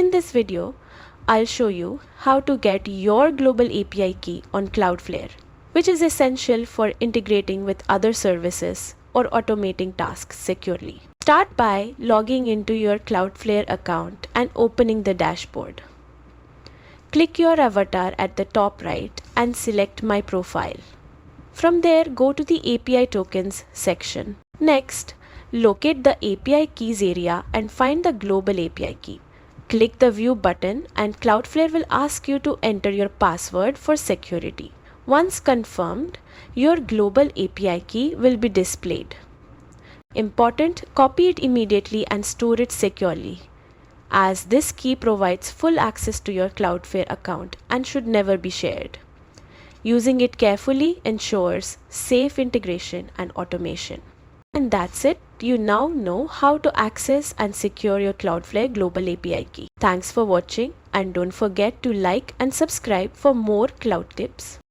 In this video, I'll show you how to get your global API key on Cloudflare, which is essential for integrating with other services or automating tasks securely. Start by logging into your Cloudflare account and opening the dashboard. Click your avatar at the top right and select My Profile. From there, go to the API Tokens section. Next, locate the API Keys area and find the global API key. Click the View button and Cloudflare will ask you to enter your password for security. Once confirmed, your global API key will be displayed. Important, copy it immediately and store it securely, as this key provides full access to your Cloudflare account and should never be shared. Using it carefully ensures safe integration and automation. And that's it. You now know how to access and secure your Cloudflare global API key. Thanks for watching and don't forget to like and subscribe for more cloud tips.